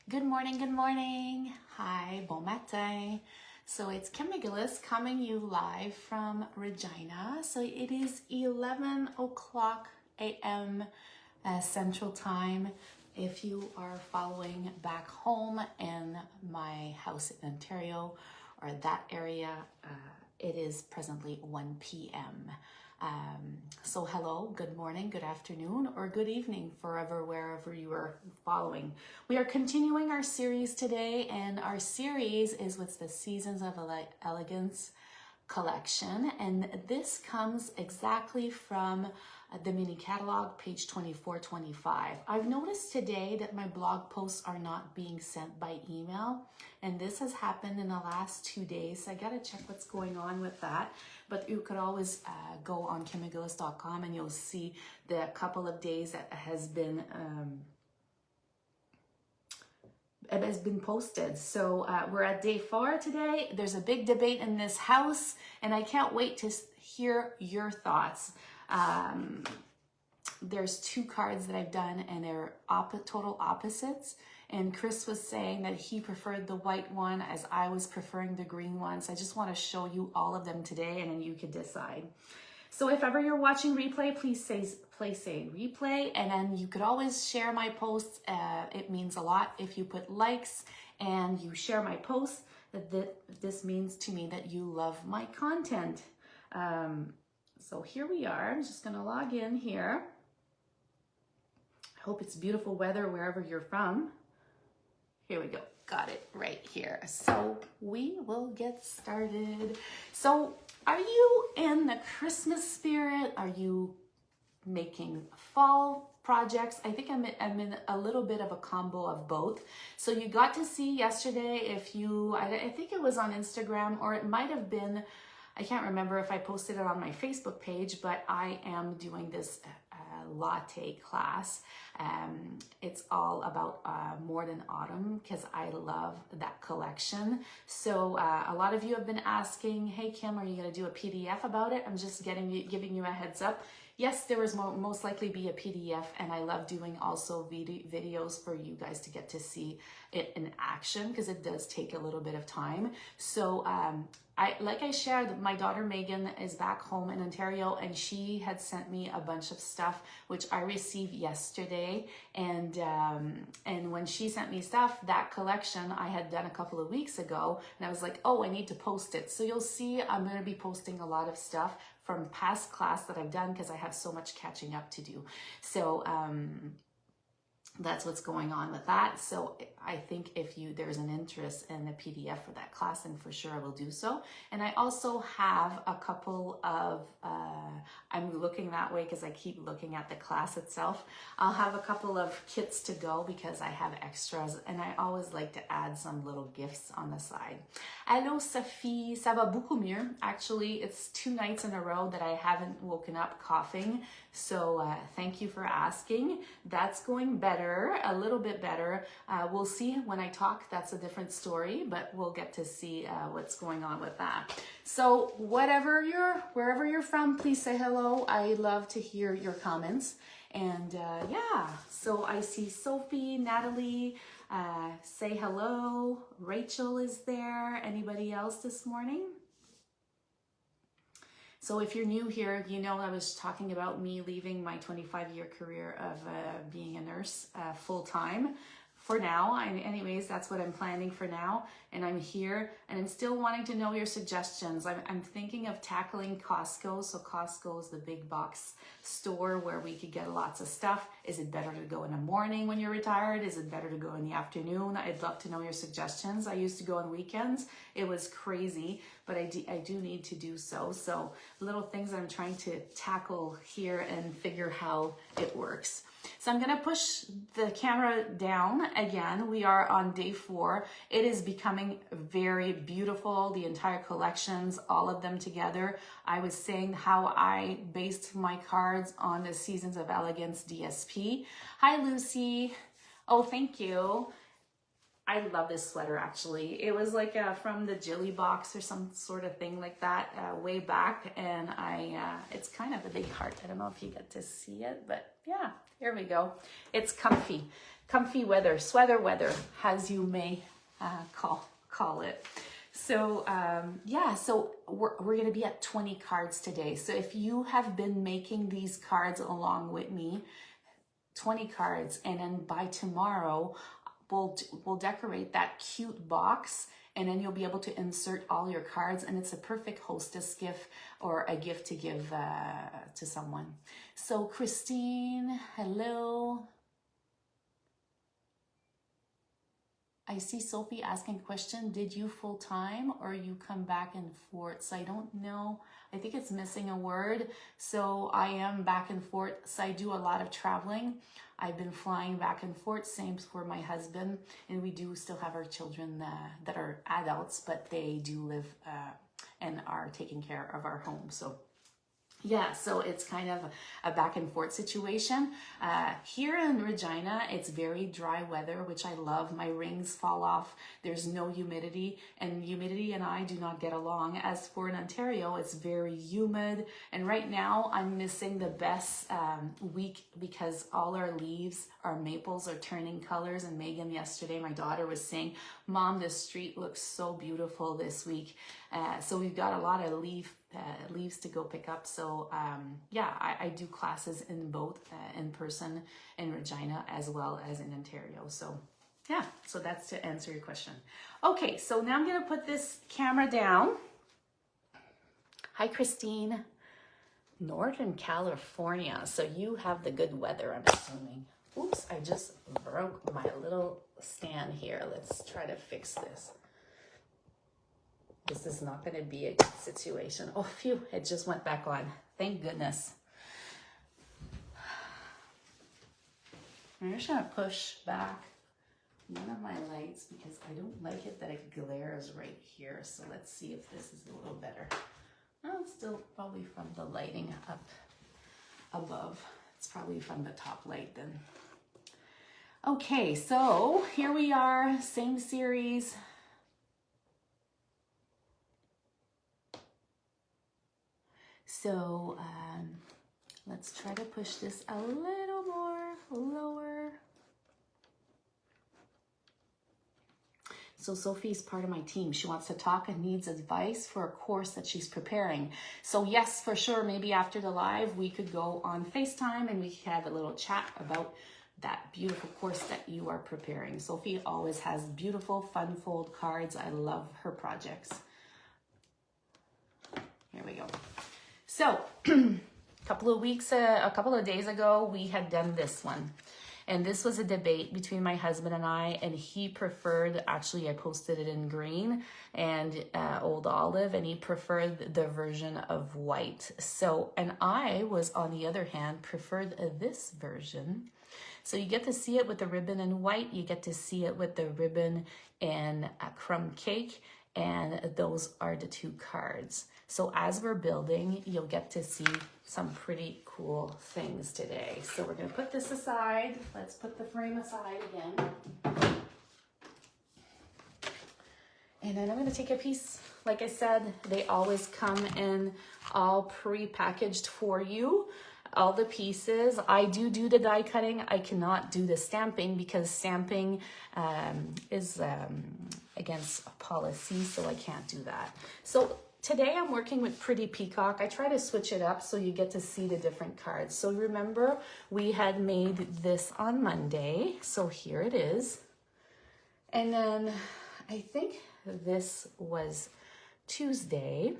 Good morning, good morning. Hi, bon matin. So it's Kim McGillis coming you live from Regina. So it is 11 o'clock a.m. Central Time. If you are following back home in my house in Ontario or that area, it is presently 1 p.m. So hello, good morning, good afternoon, or good evening, wherever you are following. We are continuing our series today, and our series is with the Seasons of Elegance collection, and this comes exactly from the mini catalog, page 24-25. I've noticed today that my blog posts are not being sent by email, and this has happened in the last 2 days. So I gotta check what's going on with that. But you could always go on kimmcgillis.com and you'll see the couple of days that has been posted. So we're at day 4 today. There's a big debate in this house, and I can't wait to hear your thoughts. There's 2 cards that I've done, and they're total opposites. And Chris was saying that he preferred the white one as I was preferring the green one. So I just want to show you all of them today, and then you can decide. So if ever you're watching replay, please say replay, and then you could always share my posts. It means a lot if you put likes and you share my posts. This means to me that you love my content. So here we are. I'm just going to log in here. I hope it's beautiful weather wherever you're from. Here we go. Got it right here. So we will get started. So are you in the Christmas spirit? Are you making fall projects? I think I'm in a little bit of a combo of both. So you got to see yesterday, I think it was on Instagram, or it might have been, I can't remember if I posted it on my Facebook page, but I am doing this latte class. It's all about More Than Autumn, because I love that collection. So a lot of you have been asking, hey Kim, are you going to do a PDF about it? I'm just giving you a heads up. Yes, there is most likely be a PDF, and I love doing also videos for you guys to get to see it in action, because it does take a little bit of time. So like I shared, my daughter Megan is back home in Ontario, and she had sent me a bunch of stuff which I received yesterday. And when she sent me stuff, that collection I had done a couple of weeks ago, and I was like, oh, I need to post it. So you'll see I'm going to be posting a lot of stuff from past class that I've done, because I have so much catching up to do. So that's what's going on with that. So I think if there's an interest in the PDF for that class, then for sure I will do so. And I also have a couple of, I'm looking that way because I keep looking at the class itself. I'll have a couple of kits to go because I have extras, and I always like to add some little gifts on the side. Hello Sophie, ça va beaucoup mieux. Actually, it's 2 nights in a row that I haven't woken up coughing. So thank you for asking. That's going better, a little bit better. We'll see when I talk, that's a different story, but we'll get to see what's going on with that. So wherever you're from, please say hello. I love to hear your comments. And yeah, so I see Sophie, Natalie, say hello. Rachel is there. Anybody else this morning? So if you're new here, you know I was talking about me leaving my 25-year career of being a nurse full-time. For now, anyways, that's what I'm planning for now. And I'm here, and I'm still wanting to know your suggestions. I'm thinking of tackling Costco. So Costco is the big box store where we could get lots of stuff. Is it better to go in the morning when you're retired? Is it better to go in the afternoon? I'd love to know your suggestions. I used to go on weekends. It was crazy, but I do need to do so. So little things I'm trying to tackle here and figure how it works. So I'm going to push the camera down again. We are on day 4. It is becoming very beautiful. The entire collections, all of them together. I was saying how I based my cards on the Seasons of Elegance DSP. Hi, Lucy. Oh, thank you. I love this sweater, actually. It was like from the Jilly box or some sort of thing like that way back. And it's kind of a big heart. I don't know if you get to see it, but yeah, here we go. It's comfy. comfy weather, sweater weather, as you may call it. So yeah, so we're gonna be at 20 cards today. So if you have been making these cards along with me, 20 cards, and then by tomorrow we'll decorate that cute box, and then you'll be able to insert all your cards, and it's a perfect hostess gift or a gift to give to someone. So Christine, hello. I see Sophie asking a question, did you full time or you come back and forth? So I don't know. I think it's missing a word. So I am back and forth. So I do a lot of traveling. I've been flying back and forth, same for my husband. And we do still have our children that are adults, but they do live and are taking care of our home. So yeah, so it's kind of a back and forth situation. Here in Regina, it's very dry weather, which I love. My rings fall off. There's no humidity, and humidity and I do not get along. As for in Ontario, it's very humid. And right now I'm missing the best week because all our leaves, our maples are turning colors. And Megan yesterday, my daughter, was saying, Mom, the street looks so beautiful this week. So we've got a lot of leaves to go pick up. So yeah, I do classes in both in person in Regina as well as in Ontario. So yeah, so that's to answer your question. Okay, so now I'm gonna put this camera down. Hi, Christine. Northern California, so you have the good weather, I'm assuming. Oops, I just broke my little stand here. Let's try to fix this. This is not going to be a good situation. Oh, phew, it just went back on. Thank goodness. I'm just going to push back one of my lights because I don't like it that it glares right here. So let's see if this is a little better. Oh, it's still probably from the lighting up above. It's probably from the top light then. Okay, so here we are, same series. So let's try to push this a little more lower. So Sophie's part of my team. She wants to talk and needs advice for a course that she's preparing. So yes, for sure, maybe after the live, we could go on FaceTime and we could have a little chat about that beautiful course that you are preparing. Sophie always has beautiful fun fold cards. I love her projects. Here we go. So a couple of days ago, we had done this one. And this was a debate between my husband and I, and he preferred, actually I posted it in green and old olive, and he preferred the version of white. So, and I was, on the other hand, preferred this version. So you get to see it with the ribbon in white, you get to see it with the ribbon in a crumb cake, and those are the two cards. So as we're building, you'll get to see some pretty cool things today. So we're gonna put this aside. Let's put the frame aside again. And then I'm gonna take a piece. Like I said, they always come in all pre-packaged for you. All the pieces. I do the die cutting. I cannot do the stamping because stamping is against policy, so I can't do that. So today I'm working with Pretty Peacock. I try to switch it up so you get to see the different cards. So remember, we had made this on Monday, so here it is. And then I think this was Tuesday.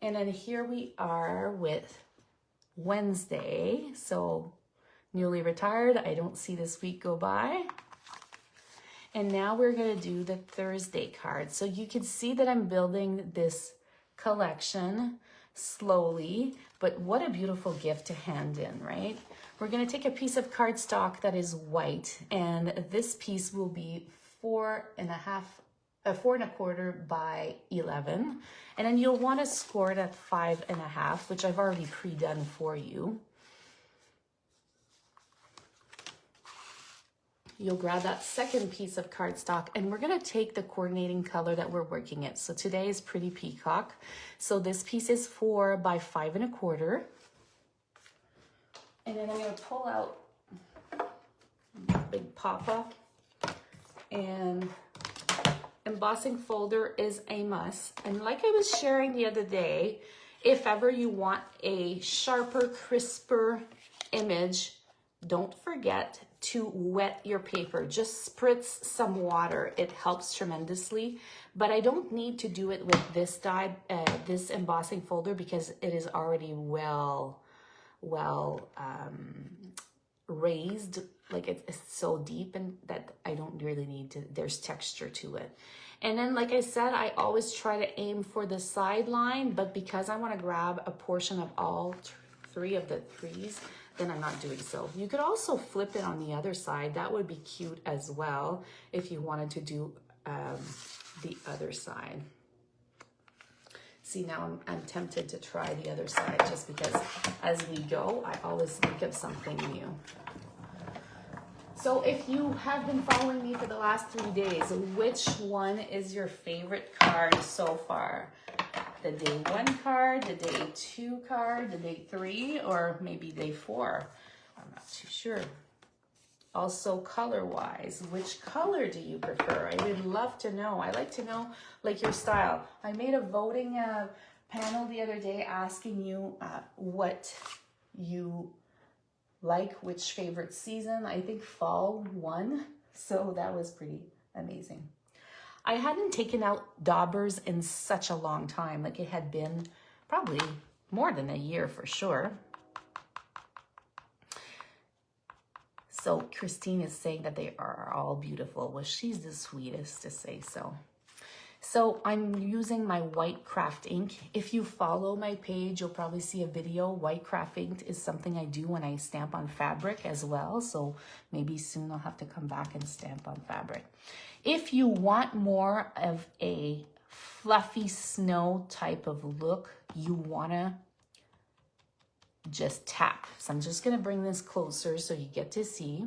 And then here we are with Wednesday. So newly retired, I don't see this week go by. And now we're gonna do the Thursday card. So you can see that I'm building this collection slowly, but what a beautiful gift to hand in, right? We're gonna take a piece of cardstock that is white, and this piece will be 4.25 by 11. And then you'll want to score it at 5.5, which I've already pre-done for you. You'll grab that second piece of cardstock, and we're going to take the coordinating color that we're working it. So today is Pretty Peacock. So this piece is 4 by 5.25. And then I'm going to pull out Big Papa, and embossing folder is a must. And like I was sharing the other day, if ever you want a sharper, crisper image, don't forget to wet your paper. Just spritz some water. It helps tremendously. But I don't need to do it with this this embossing folder, because it is already well raised. Like it's so deep, and that I don't really need to, there's texture to it. And then, like I said, I always try to aim for the sideline, but because I want to grab a portion of all three of the threes, then I'm not doing so. You could also flip it on the other side. That would be cute as well if you wanted to do the other side. See, now I'm tempted to try the other side, just because as we go, I always think of something new. So if you have been following me for the last 3 days, which one is your favorite card so far? The day 1 card, the day 2 card, the day 3, or maybe day 4? I'm not too sure. Also, color-wise, which color do you prefer? I would love to know. I like to know, like, your style. I made a voting panel the other day asking you what you like, which favorite season. I think fall won, so that was pretty amazing. I hadn't taken out daubers in such a long time. Like, it had been probably more than a year for sure. So Christine is saying that they are all beautiful. Well, she's the sweetest to say so. So I'm using my white craft ink. If you follow my page, you'll probably see a video. White craft ink is something I do when I stamp on fabric as well. So maybe soon I'll have to come back and stamp on fabric. If you want more of a fluffy snow type of look, you wanna just tap. So I'm just gonna bring this closer so you get to see.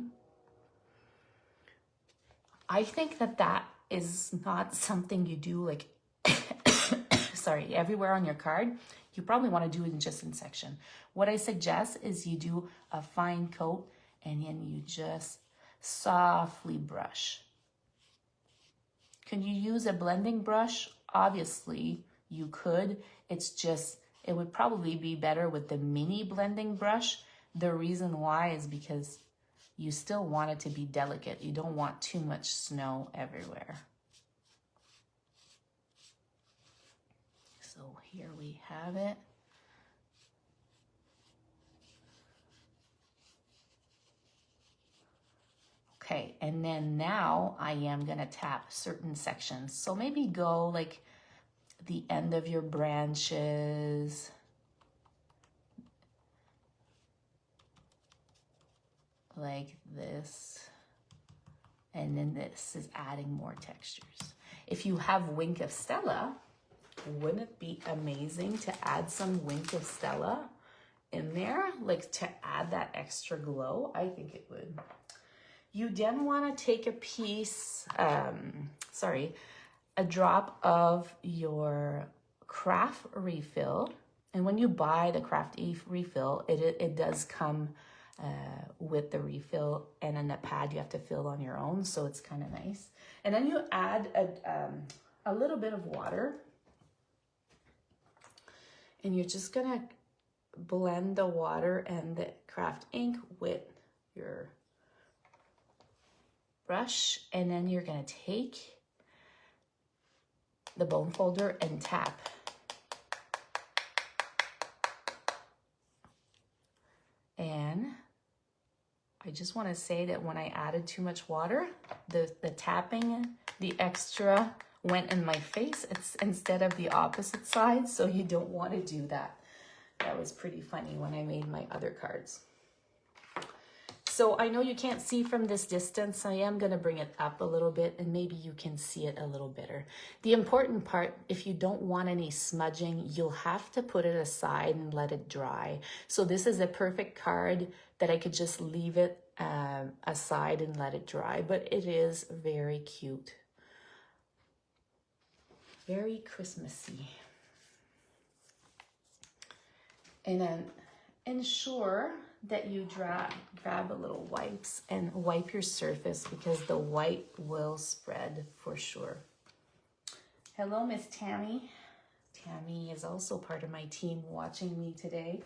I think that is not something you do like, sorry, everywhere on your card. You probably want to do it just in section. What I suggest is you do a fine coat and then you just softly brush. Can you use a blending brush? Obviously you could. It's just, it would probably be better with the mini blending brush. The reason why is because you still want it to be delicate. You don't want too much snow everywhere. So here we have it. Okay, and then now I am gonna tap certain sections. So maybe go like the end of your branches, like this, and then this is adding more textures. If you have Wink of Stella, wouldn't it be amazing to add some Wink of Stella in there, like to add that extra glow? I think it would. You then want to take a piece, a drop of your craft refill. And when you buy the craft refill, it does come with the refill, and in the pad you have to fill on your own, so it's kind of nice. And then you add a little bit of water, and you're just gonna blend the water and the craft ink with your brush, and then you're gonna take the bone folder and tap. And I just want to say that when I added too much water, the tapping, the extra went in my face. It's instead of the opposite side, so you don't want to do that. That was pretty funny when I made my other cards. So I know you can't see from this distance. I am going to bring it up a little bit and maybe you can see it a little better. The important part, if you don't want any smudging, you'll have to put it aside and let it dry. So this is a perfect card that I could just leave it aside and let it dry, but it is very cute. Very Christmassy. And then ensure that you grab a little wipes and wipe your surface because the white will spread for sure. Hello, Miss Tammy. Tammy is also part of my team watching me today.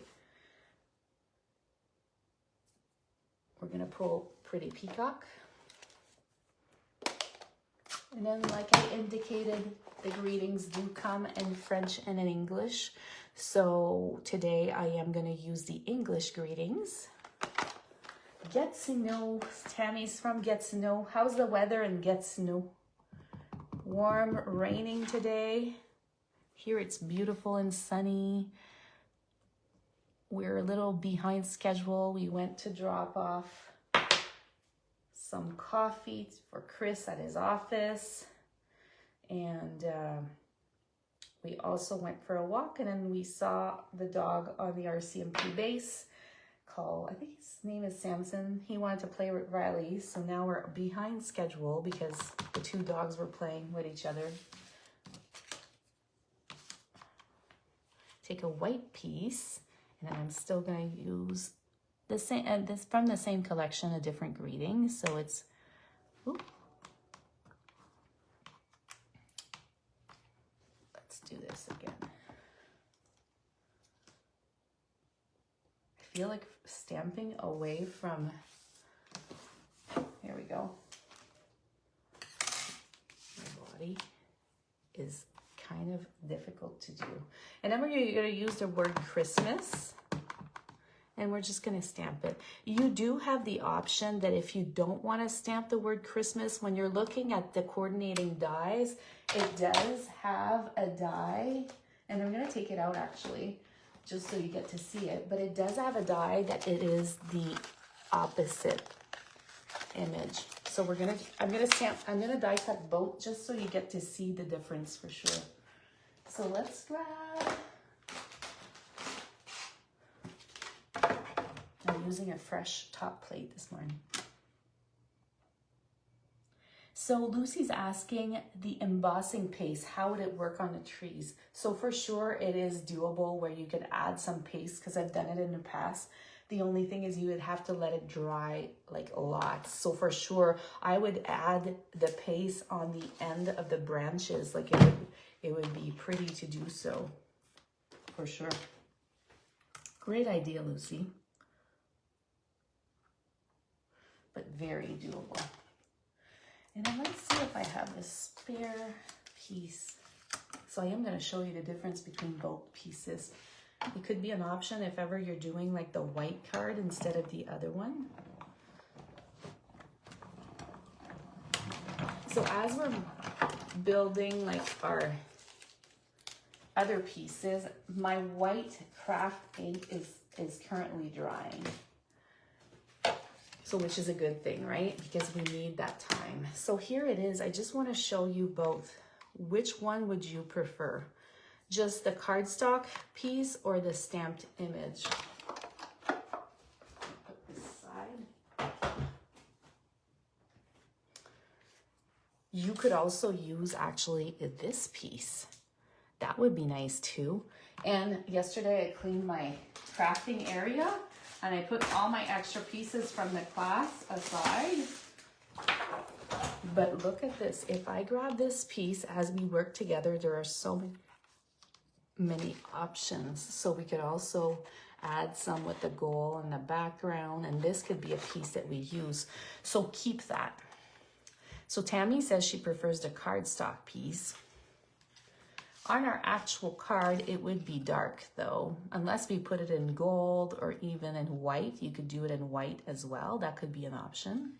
We're gonna pull Pretty Peacock. And then, like I indicated, the greetings do come in French and in English. So today I am going to use the English greetings. Gatineau. Tammy's from Gatineau. How's the weather in Gatineau? Warm, raining today. Here it's beautiful and sunny. We're a little behind schedule. We went to drop off some coffee for Chris at his office, and we also went for a walk, and then we saw the dog on the RCMP base called, I think his name is Samson. He wanted to play with Riley, so now we're behind schedule because the two dogs were playing with each other. Take a white piece, and then I'm still going to use the same, this from the same collection, a different greeting. So it's, ooh. Let's do this again. I feel like stamping away from, here we go. My body is kind of difficult to do. And then we're going to use the word Christmas. And we're just going to stamp it. You do have the option that if you don't want to stamp the word Christmas, when you're looking at the coordinating dies, it does have a die, and I'm going to take it out actually, just so you get to see it, but it does have a die that it is the opposite image. So I'm going to die cut both just so you get to see the difference for sure. So let's grab, I'm using a fresh top plate this morning. So Lucy's asking the embossing paste, how would it work on the trees? So for sure it is doable where you could add some paste because I've done it in the past. The only thing is you would have to let it dry like a lot. So for sure I would add the paste on the end of the branches. Like it would be pretty to do so for sure. Great idea, Lucy. But very doable. And then let's see if I have a spare piece. So I am going to show you the difference between both pieces. It could be an option if ever you're doing like the white card instead of the other one. So as we're building like our other pieces, my white craft ink is currently drying. So which is a good thing, right? Because we need that time. So here it is. I just want to show you both. Which one would you prefer? Just the cardstock piece or the stamped image? Put this aside. You could also use actually this piece. That would be nice too. And yesterday I cleaned my crafting area and I put all my extra pieces from the class aside. But look at this. If I grab this piece as we work together, there are so many options. So we could also add some with the gold in the background, and this could be a piece that we use. So keep that. So Tammy says she prefers the cardstock piece. On our actual card, it would be dark though, unless we put it in gold or even in white. You could do it in white as well. That could be an option.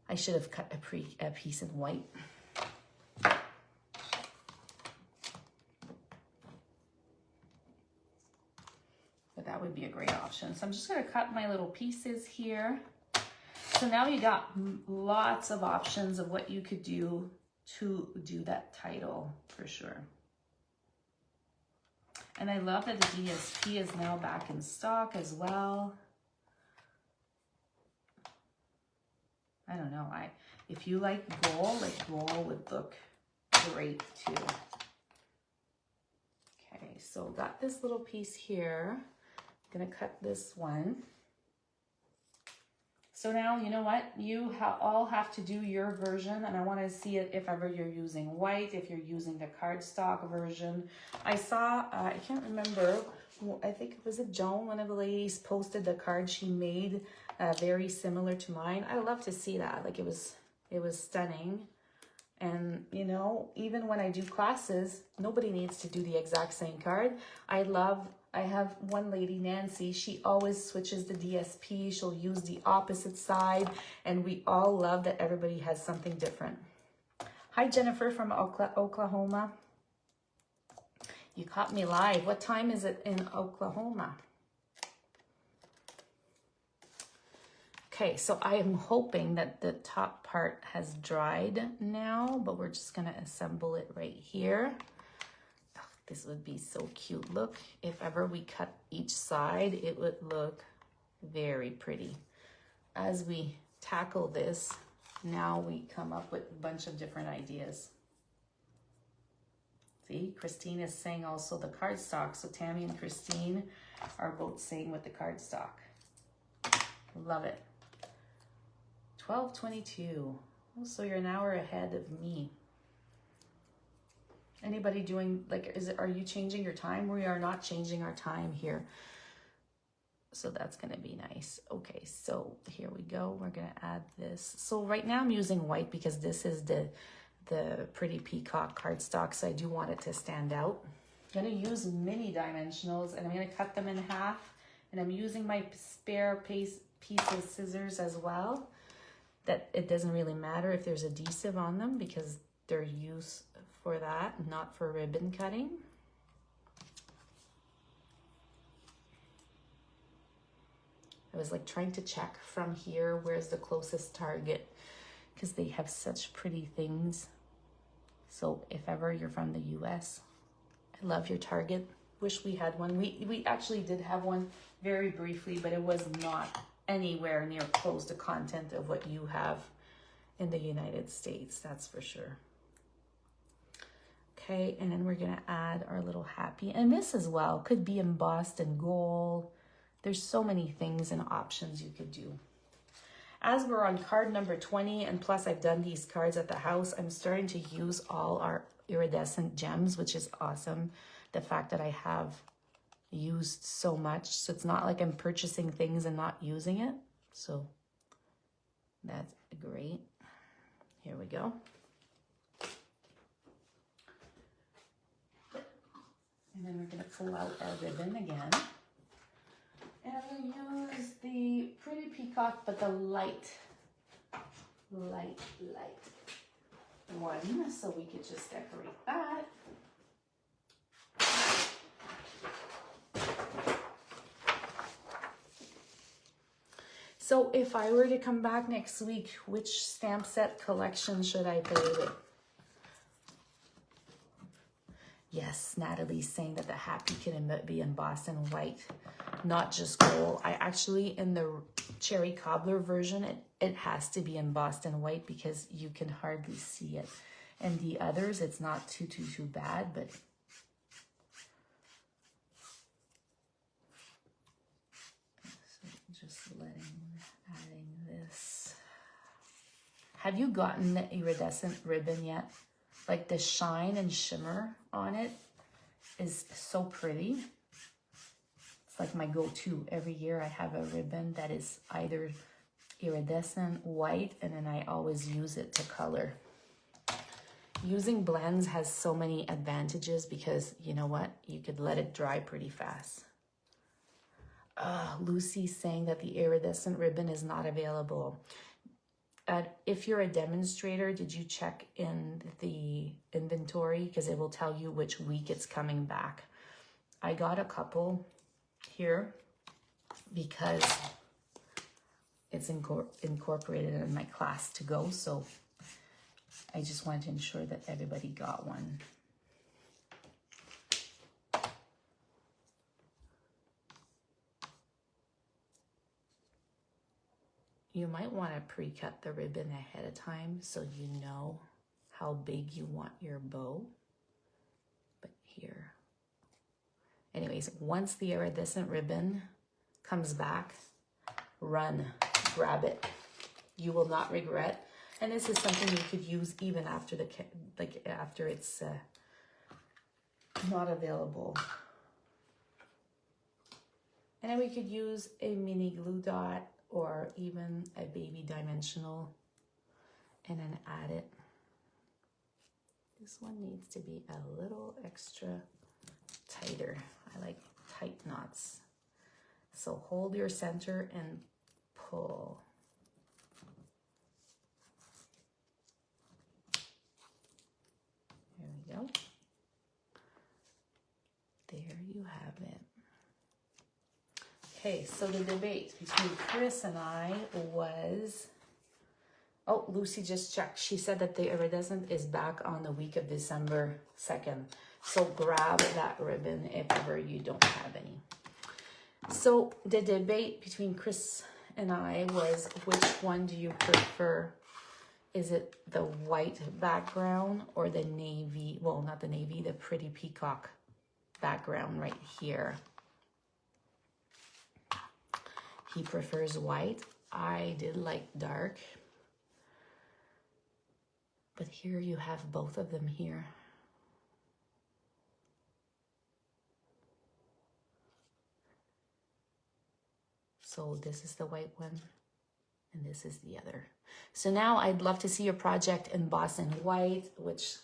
I should have cut a piece in white. But that would be a great option. So I'm just gonna cut my little pieces here. So now you got lots of options of what you could do to do that title for sure. And I love that the DSP is now back in stock as well. I don't know, if you like gold, would look great too. Okay, so got this little piece here. gonna cut this one. So now, you know what? You all have to do your version, and I want to see it if ever you're using white, if you're using the cardstock version. I saw, I can't remember, I think it was Joan, one of the ladies, posted the card she made very similar to mine. I love to see that. Like it was stunning. And you know, even when I do classes, nobody needs to do the exact same card. I have one lady, Nancy, she always switches the DSP. She'll use the opposite side, and we all love that everybody has something different. Hi, Jennifer from Oklahoma. You caught me live. What time is it in Oklahoma? Okay, so I am hoping that the top part has dried now, but we're just gonna assemble it right here. Oh, this would be so cute. Look, if ever we cut each side, it would look very pretty. As we tackle this, now we come up with a bunch of different ideas. See, Christine is saying also the cardstock. So Tammy and Christine are both saying with the cardstock. Love it. 12:22. Oh, so you're an hour ahead of me. Anybody doing, like, are you changing your time? We are not changing our time here. So that's gonna be nice. Okay, so here we go. We're gonna add this. So right now I'm using white because this is the Pretty Peacock cardstock, so I do want it to stand out. I'm gonna use mini dimensionals, and I'm gonna cut them in half, and I'm using my spare piece of scissors as well. That it doesn't really matter if there's adhesive on them because they're used for that, not for ribbon cutting. I was like trying to check from here where's the closest Target because they have such pretty things. So if ever you're from the US, I love your Target. Wish we had one. We actually did have one very briefly, but it was not anywhere near close to content of what you have in the United States, that's for sure. Okay, and then we're gonna add our little happy, and this as well could be embossed in gold. There's so many things and options you could do. As we're on card number 20, and plus I've done these cards at the house, I'm starting to use all our iridescent gems, which is awesome. The fact that I have used so much, so it's not like I'm purchasing things and not using it. So that's great. Here we go. And then we're gonna pull out our ribbon again. And I'm gonna use the Pretty Peacock, but the light one, so we could just decorate that. So if I were to come back next week, which stamp set collection should I play with? Yes, Natalie's saying that the happy can be embossed in white, not just gold. I actually, in the cherry cobbler version, it has to be embossed in white because you can hardly see it. And the others, it's not too bad, but so just adding this. Have you gotten the iridescent ribbon yet? Like the shine and shimmer on it is so pretty. It's like my go-to. Every year I have a ribbon that is either iridescent, white, and then I always use it to color. Using blends has so many advantages because you know what? You could let it dry pretty fast. Lucy's saying that the iridescent ribbon is not available. If you're a demonstrator, did you check in the inventory? Because it will tell you which week it's coming back. I got a couple here because it's incorporated in my class to go. So I just wanted to ensure that everybody got one. You might want to pre-cut the ribbon ahead of time so you know how big you want your bow. But here. Anyways, once the iridescent ribbon comes back, run, grab it. You will not regret. And this is something you could use even after after it's not available. And then we could use a mini glue dot or even a baby dimensional and then add it. This one needs to be a little extra tighter. I like tight knots. So hold your center and pull. There we go. There you have it. Okay, so the debate between Chris and I was, oh, Lucy just checked. She said that the iridescent is back on the week of December 2nd. So grab that ribbon if ever you don't have any. So the debate between Chris and I was, which one do you prefer? Is it the white background or the navy? Well, not the navy, the pretty peacock background right here. He prefers white. I did like dark. But here you have both of them here. So this is the white one and this is the other. So now I'd love to see your project embossed in white, which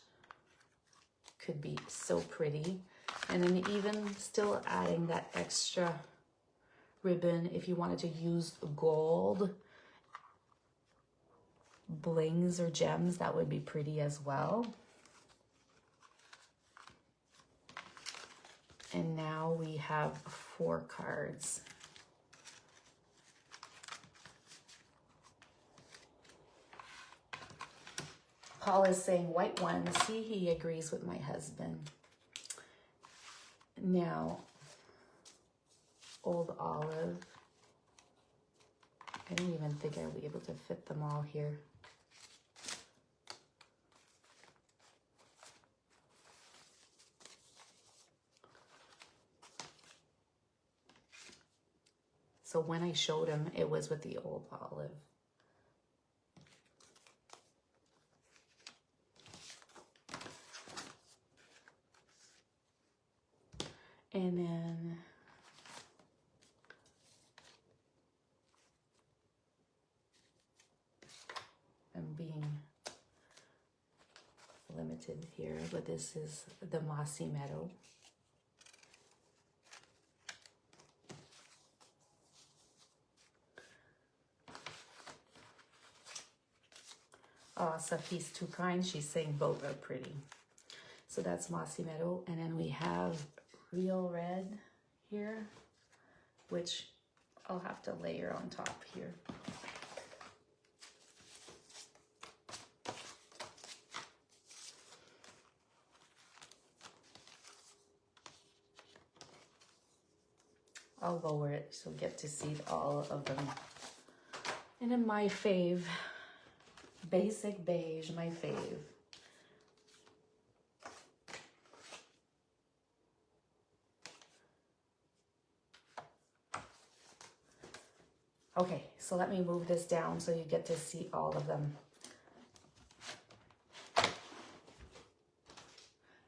could be so pretty. And then even still adding that extra ribbon if you wanted to use gold blings or gems, that would be pretty as well. And now we have 4 cards. Paul is saying white one. See, he agrees with my husband. Now, old olive. I don't even think I'll be able to fit them all here. So when I showed him, it was with the old olive. And then I'm being limited here, but this is the Mossy Meadow. Oh, Safi's too kind. She's saying both are pretty. So that's Mossy Meadow. And then we have Real Red here, which I'll have to layer on top here. I'll lower it so get to see all of them. And then my fave, Basic Beige, my fave. Okay, so let me move this down so you get to see all of them.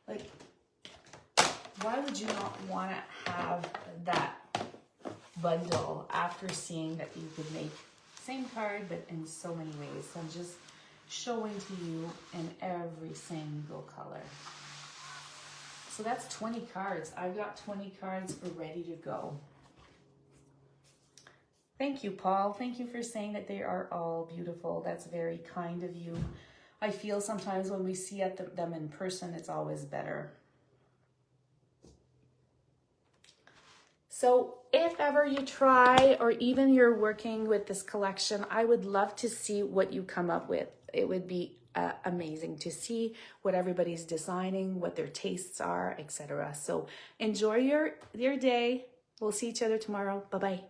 Like, why would you not want to have that bundle after seeing that you could make same card but in so many ways? So I'm just showing to you in every single color. So that's 20 cards. I've got 20 cards ready to go. Thank you, Paul. Thank you for saying that they are all beautiful. That's very kind of you. I feel sometimes when we see them in person, it's always better. So if ever you try, or even you're working with this collection, I would love to see what you come up with. It would be amazing to see what everybody's designing, what their tastes are, etc. So enjoy your day. We'll see each other tomorrow. Bye-bye.